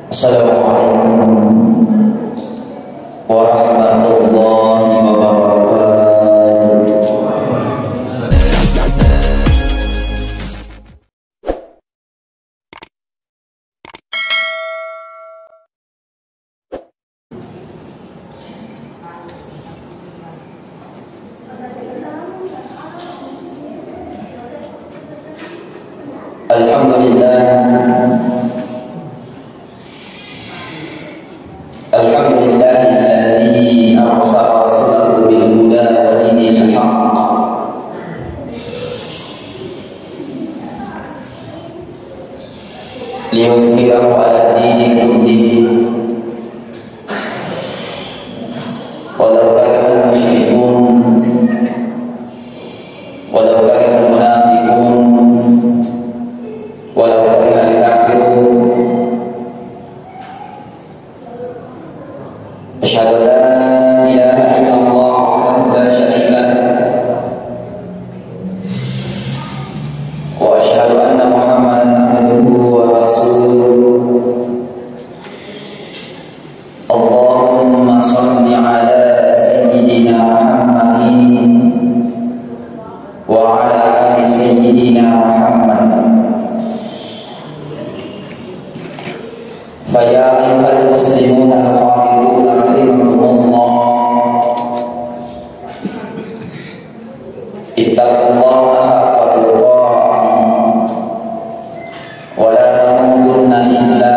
Assalamualaikum warahmatullahi wabarakatuh. Alhamdulillah, alhamdulillahilladzi arsala rasulahu bil huda wa dinil haqq liyudhhirahu 'ala ad-dini kullihi walau karihal musyrikun walau karihal munafiqun walau karihal kafirun. Asyhadu an la ilaha illallah wahdahu la syarika lah wa asyhadu anna Muhammadan abduhu wa rasuluh. Allahumma shalli ala sayyidina Muhammadin wa ala ali sayyidina Muhammad. Fa ya ayyuhal muslimun al-hadirun rahimakumullah, ittaqullaha haqqa tuqatih wa la tamutunna illa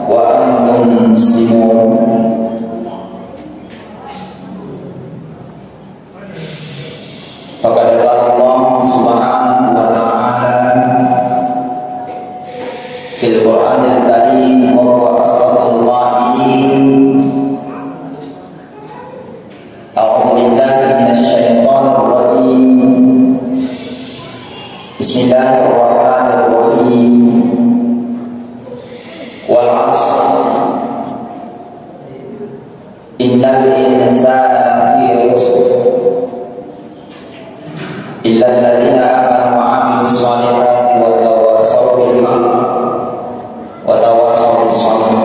wa antum muslimun. Faqad qala Allah subhanahu wa ta'ala fil Qur'anil Karim wa huwa asdaqul qa'ilin. A'udzu billahi minasy syaithanir rajim. Bismillahirrahmanirrahim. Wal 'ashr innal insana lafi khusr illa alladziina aamanu wa 'amilus shalihati wa tawassaw bil haqqi wa tawassaw bis sabr.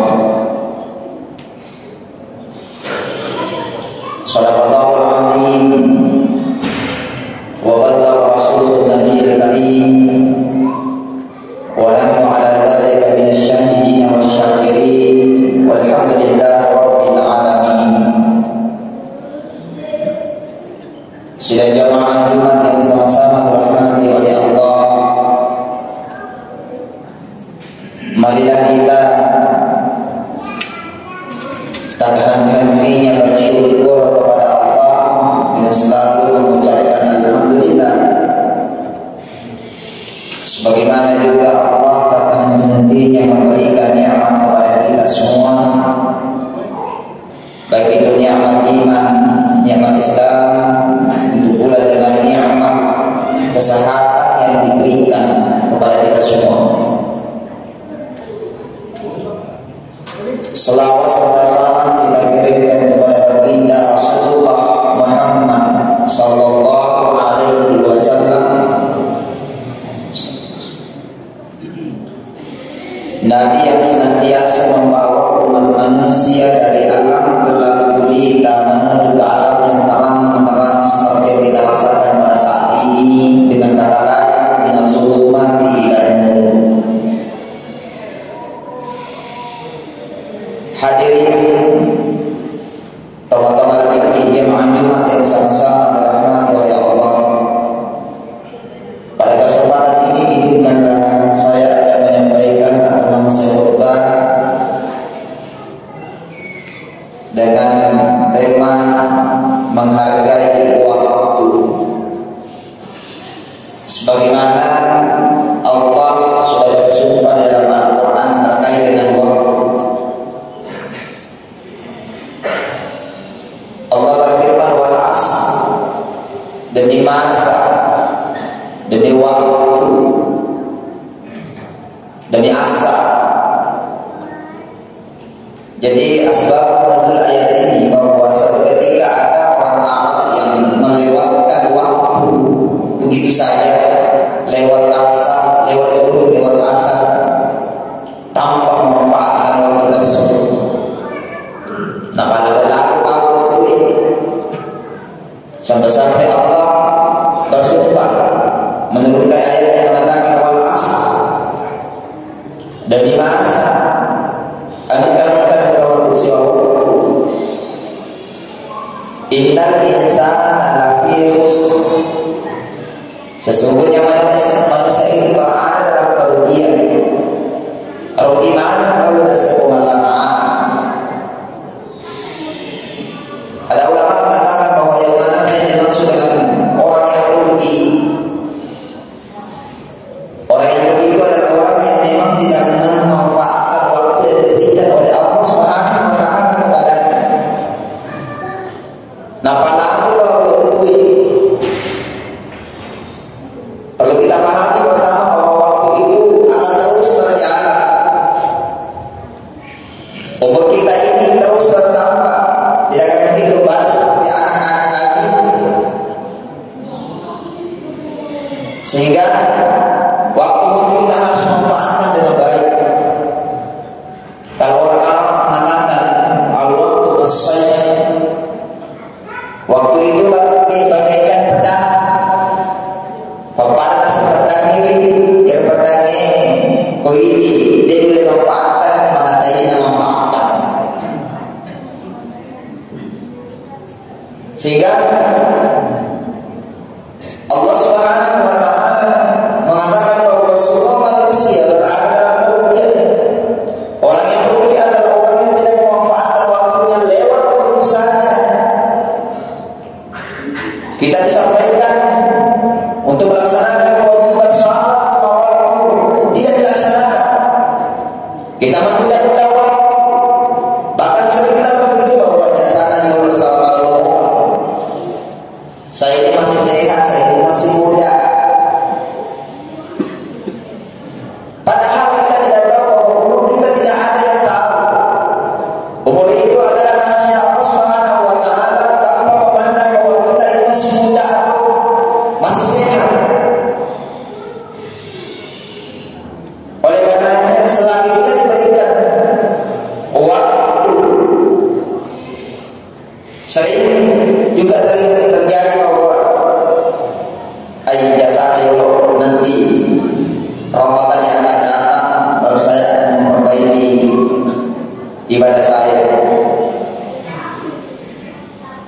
Shadaqallahul 'azim wa ballagha rasuluhun nabiyil karim wa nahnu 'ala dzalika minasy syahidin wasyakirin walhamdulillahi rabbil alamin. Sidang jamaah Jumat yang sama-sama dirahmati oleh Allah, marilah kita tak henti-hentinya bersyukur kepada Allah dengan selalu mengucapkan alhamdulillah. Sebagaimana juga Allah tak henti-hentinya memberikan nikmat kepada kita semua, baik itu nikmat iman, nikmat Islam, itu pula dengan nikmat kesehatan yang diberikan kepada kita semua. Selawat serta salam kita kirimkan kepada baginda Rasulullah Muhammad sallallahu alaihi wasallam, Nabi yang senantiasa membawa umat manusia dari alam gelap gulita menuju ke alam yang terang menerang seperti yang kita rasakan pada saat ini, dengan kata lain minaz zulumati ilal nur. Hadirin teman-teman lagi jemaah Jumat yang sama-sama dirahmati oleh Allah, pada kesempatan ini izinkanlah saya akan menyampaikan atau mengisi khutbah dengan tema menghargai waktu. Sebagaimana Allah sudah bersumpah dalam Al-Quran terkait dengan waktu. Allah berfirman, wal 'ashr, demi masa, demi waktu, demi asar. Jadi asbab nuzul ayat ini bahwa suatu ketika ada orang Arab yang melewatkan waktu begitu saja, lewat asar, lewat zuhur, lewat asar, Sesungguhnya manusia itu berada dalam kerugian. Rugi mana kalau tidak sebuah lamaan. Ada ulama mengatakan bahwa yang mana yang dimaksud dengan orang yang rugi. Orang yang rugi itu adalah orang yang memang tidak memanfaatkan waktu yang diberikan oleh Allah Subhanahu wa taala kepadanya. Nah, perlu kita pahami bersama bahwa waktu itu akan terus terjalan. Umur kita ini terus bertambah, tidak akan mungkin kembali seperti anak-anak lagi. Sehingga waktu mesti kita harus manfaatkan dengan baik. Kalau orang Arab mengatakan al-waqtu as-sayf, waktu itu bagaikan pedang. Kepada pedang ini, yang pedangnya kau ini dia boleh manfaatkan, mengatainya manfaatkan. Sehingga Allah Subhanahu wa taala mengatakan bahwa semua manusia berada dalam kerugian. Orang yang rugi adalah orang yang tidak memanfaatkan waktunya lewat begitu saja. Kita disampaikan untuk melaksanakan kewajiban sholat 5 waktu tidak dilaksanakan. Kita menunda-nunda waktu. Bahkan sering kita terpikir bahwa sana yang bersama Allah. Saya ini masih sehat, saya ini masih muda. Padahal kita tidak tahu bahwa umur kita tidak ada yang tahu. Umur itu adalah rahasia Allah Subhanahu wa taala tanpa memandang bahwa kita ini masih muda atau masih sehat. Oleh karenanya selagi kita diberikan waktu, sering juga terjadi bahwa biasanya nanti Ramadan yang akan datang baru saya akan memperbaiki ibadah saya.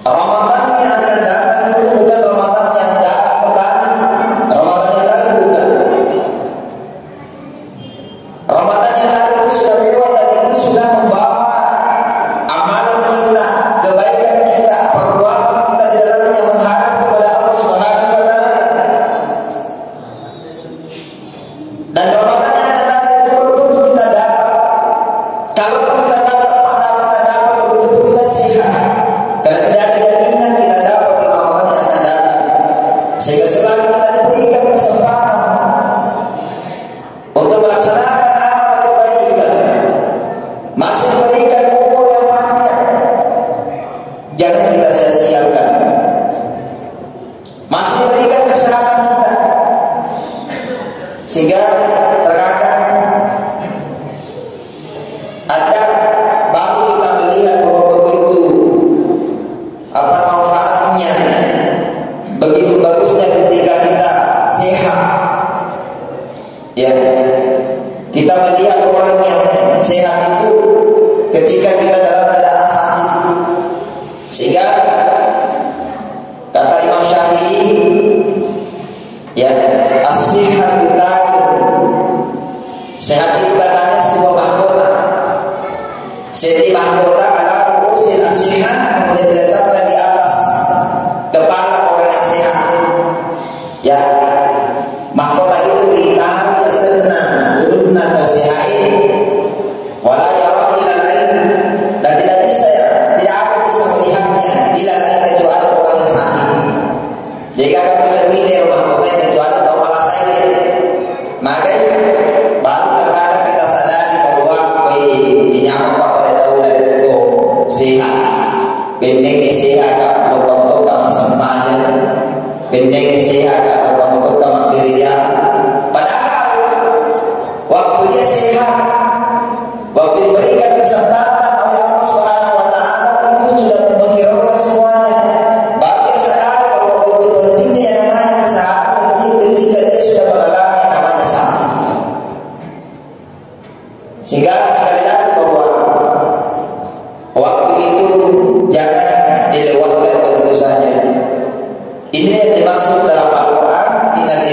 Ramadan yang akan datang itu bukan Ramadan yang datang kembali. Ramadan yang lalu bukan. Ramadan yang lalu sudah lewat dan itu sudah membawa amalan kita, kebaikan kita, perbuatan kita di dalamnya menghadap kepada Allah Subhanahu wa taala. Dan Ramadan yang akan datang itu belum tentu kita dapat. Kalaupun kita dapat, pada kita dapat belum tentu kita sehat. Karena tidak ada jaminan kita dapat di Ramadan yang akan datang. Sehingga selagi kita diberikan kesempatan untuk melaksanakan amal kebaikan, masih diberikan umur yang panjang, jangan kita sia-siakan. Masih diberikan kesehatan kita, sehingga terkadang ada baru kita melihat bahwa begitu manfaatnya, begitu bagusnya ketika kita sehat. Ya, kita melihat orang yang sehat itu ketika kita dalam keadaan sakit. Sehingga kata Imam Syafi'i, ya, as-sihhatu tajir. Sehat itu katanya sebuah mahkota. Setiap mahkota adalah ru'usil as-sihhah, kemudian diletakkan di atas kepala orang yang sehat. Ya, mahkota itu ditaruh senang, urunna atau sehain, wala yara ila lain, dan tidak bisa, tidak ada bisa melihatnya ila lain kecuali orang yang sakit. Jadi kalau lebih dari mahkota kecuali tahu malah saya, maka baru terkadang kita sadari bahwa ini apa pada tahu dari itu sehat, pendek sehat, kalau kamu sempanya, pendek sehat, kalau kamu diri dia. Padahal waktu dia sehat, waktu diberikan kesempatan oleh Allah Subhanahu wa taala, itu sudah menghiraukan semuanya. Baru dia sadari bahwa begitu pentingnya yang namanya kesehatan ketika dia sudah mengalami yang namanya sakit. Sehingga sekali lagi bahwa waktu itu jangan dilewatkan begitu saja. Ini yang dimaksud dalam Al-Quran, innal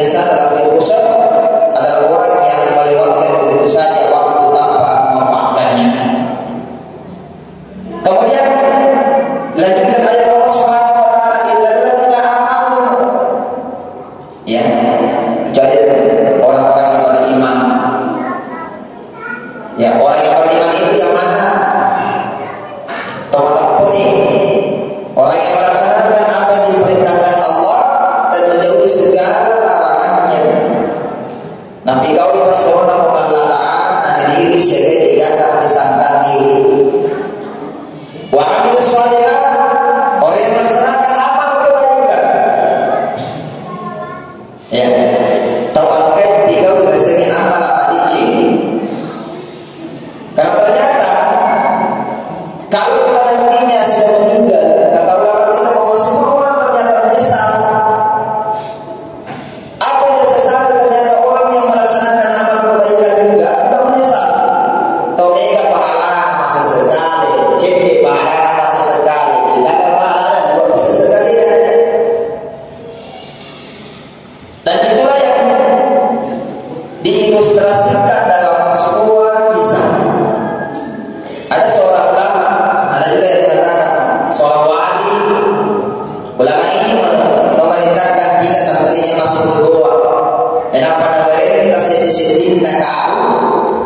panagare kita sedih na kau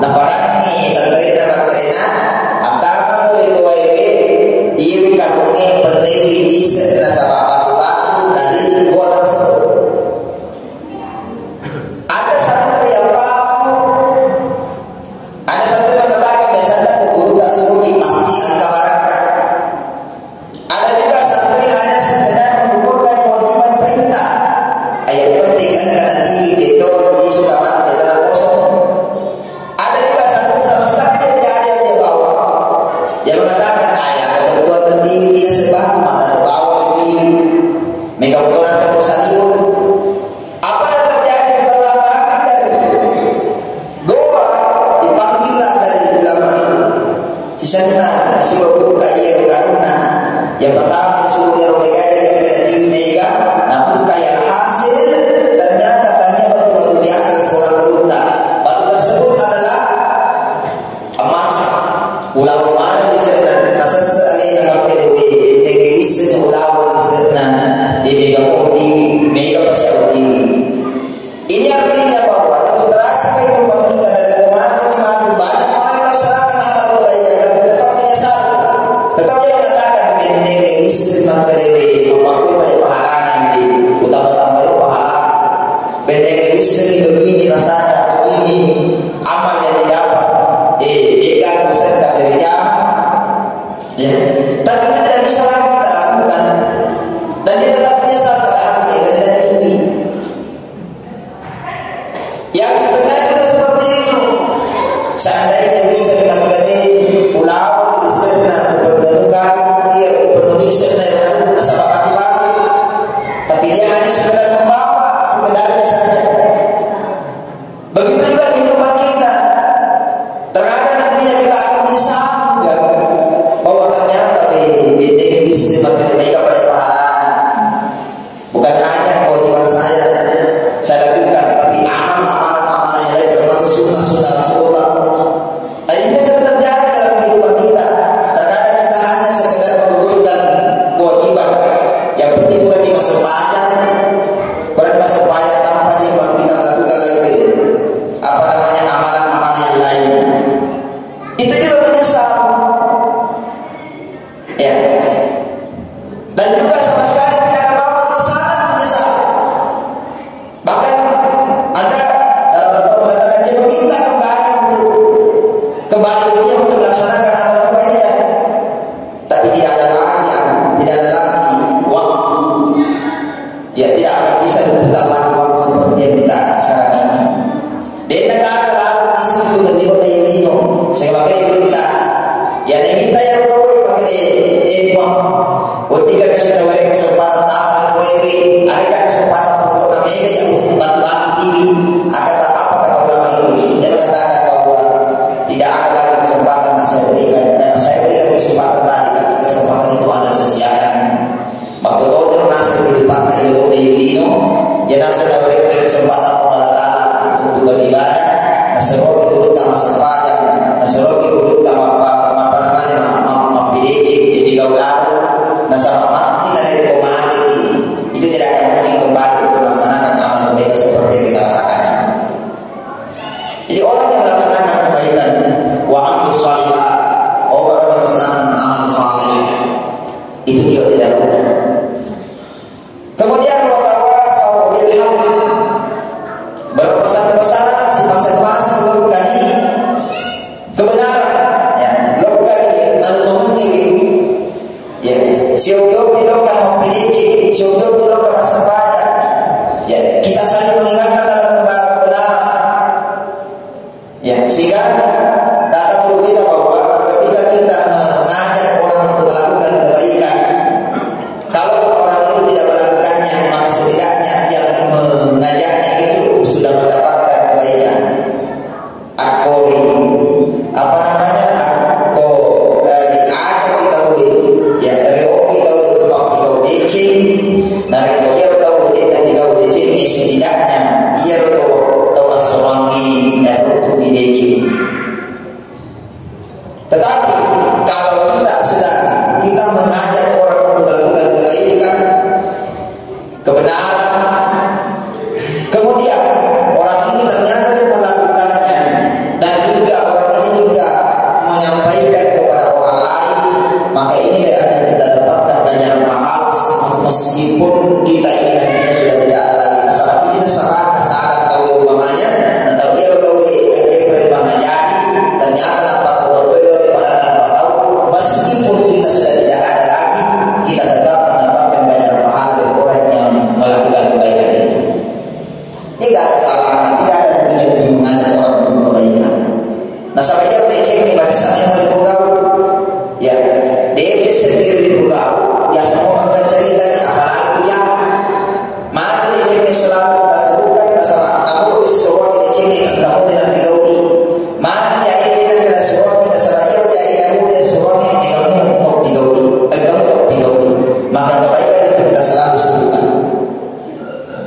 na parang ni santri na magkarena antara mo ito ay ibig karungi pendehi di na sa batu-batu dari gua tersebut. Ada santri yang baku, ada santri mengatakan biasanya guru tak suruhi pasti angka barangkah. Ada juga santri hanya sekedar mengukurkan kewajiban perintah. Ayat penting angka nanti itu di sudah mati di tanah kosong. Ada juga santri sama sekali dia tidak ada yang dia bawa. Dia mengatakan ayat kebutuhan tertinggi tidak sebab mata terbawa lebih mega kebutuhan sepersaliun. Apa yang terjadi setelah bangkit dari goa dipanggillah dari ulama itu. Sisanya disuruh buka ia karuna. Yang pertama disuruh ia mega yang tidak tinggi mega, namun kaya hasil ternyata tanya batu-batu biasa seorang gurunda. Batu tersebut adalah emas. Ulama mana di sana nasa sekali nak pilih negeri sana ulama di sana di mega tinggi mega pasal tinggi. Ini artinya bahwa yang saudara kehidupan kita dari kemarin ke kemarin banyak orang yang melaksanakan amal kebaikan dan tetap menyesal. Tetap dia mengatakan negeri sana pilih memakai banyak pahala ini utama-tama itu pahala. Negeri sana itu ini rasanya ini amal yang didapat. Dia kan serta dari jam, ya. Tapi itu tidak bisa lagi kita lakukan, dan dia tetap menyesal pada hati dan tidak tinggi. Yang setengah juga seperti itu. Seandainya bisa menangani pulau, bisa menentukan, ia penuhi sebenarnya bersama kaki baru, tapi dia hanya sekedar membawa sekedarnya saja. Begitu juga kehidupan kita. Terkadang nantinya kita akan menyesal juga bahwa ternyata negeri semakin mega pada pahala. Bukan hanya kewajiban saya lakukan, tapi amal-amal yang lain termasuk sunnah-sunnah Rasulullah. Dan ini sering terjadi dalam kehidupan kita. Terkadang kita hanya sekedar menggugurkan kewajiban. Yang penting bukan di masa panjang, bukan di masa panjang tanpa dia kita melakukan lagi amalan-amalan yang lain. Itu juga menyesal, ya. Dan juga sama sekali tidak ada apa-apa, sangat menyesal. Bahkan ada dalam beberapa kata-kata dia meminta kembali dunia untuk melaksanakan amal kebaikan, tapi tidak ada lagi waktu. Ya, tidak akan bisa diputar lagi waktu seperti yang kita sekarang ini. Di negara lalu di situ berlibur dari Lino, saya pakai kita. Ya, kita yang tahu pakai impor. Ketika kita beri kesempatan tahan kueri, ada kesempatan untuk namanya yang bantu diri akan tetap pada agama ini. Dia mengatakan bahwa tidak ada lagi kesempatan yang saya berikan, dan saya berikan kesempatan tadi, tapi kesempatan itu ada sia-siakan. Waktu itu nasib kehidupan dari Lino, dia nasib beri kesempatan Allah Taala untuk beribadah. Nasroki dulu tak masa pajak, nasroki dulu tak apa namanya mapideci jadi gaulan, nasabah mati dari komandi itu tidak akan mungkin kembali untuk melaksanakan amal kebaikan seperti yang kita rasakan ini. Jadi orang yang melaksanakan kebaikan, wa amilus shalihat, orang yang melaksanakan amal saleh, itu dia tidak mudah. Kemudian watawasau bil haqq, berpesan-pesan masing-masing lokali kebenaran, ya, lokali al-muqaddimi, ya, siapa lokal mempilih, siapa lokal masa pajak, ya, kita saling mengingatkan dalam kebenaran, ya, sehingga tak perlu kita bahwa ketika kita mengajak orang untuk melakukan kebaikan, kalau orang itu tidak melakukannya, maka setidaknya yang mengajaknya itu sudah mendapatkan kebaikan. Aku apa namanya? Aku diajak kita ya reo kita untuk kita deci, dan kalau ia tahu dia dan kita deci, setidaknya ia tahu suami dan untuk deci. kesabaran. Tidak ada ruginya lebih mengajak orang untuk kebaikan. Nah, sampai yang DC ini barisan yang terbuka, ya DC sendiri dibuka, ya semua akan ceritanya apalagi dia. Maka DC ini selalu kita sebutkan masalah kamu disuruh di DC ini kamu tidak digauli. Maka dia ini tidak suruh kita sebaya dia ini kamu dia suruh ini kamu untuk digauli, kamu untuk digauli. Maka kebaikan itu kita selalu sebutkan.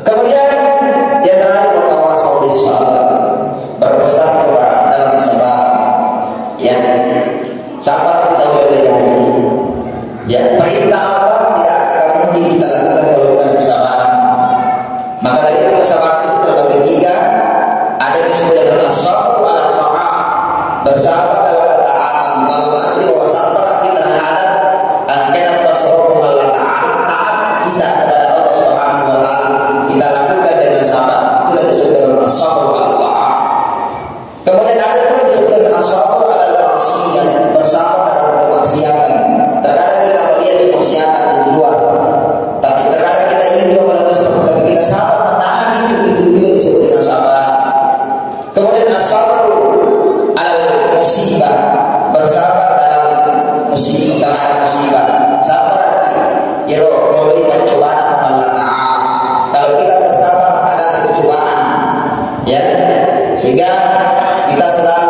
Kemudian dia terakhir bertawassul bis sabr, berpesan kepada dalam sabar, ya sabar kita boleh jadi, ya perintah Allah tidak akan mungkin kita lakukan kalau bukan kesabaran. Maka dari itu kesabaran itu terbagi tiga, ada disebut dengan as-sabr ala ta'ah, bersabar dalam ketaatan. Dalam arti bahwa sabar kita terhadap angkatan tasawuf Allah Taala, taat kita kepada Allah Subhanahu Wa Taala kita lakukan dengan sabar. Itulah disebut dengan as-sabr ala ta'ah. Kemudian ada pula disebut dengan as-sabr ala al-ma'siyah, bersabar dalam kemaksiatan. Terkadang kita melihat kemaksiatan di luar, tapi terkadang kita ingin juga melakukan seperti, tapi kita sabar menahan itu juga disebut dengan sabar. Kemudian as-sabr ala musibah, bersabar dalam musibah, terhadap musibah. Sabar ya melalui pencobaan Allah Taala. Kalau kita bersabar menghadapi cobaan, ya, sehingga kita selalu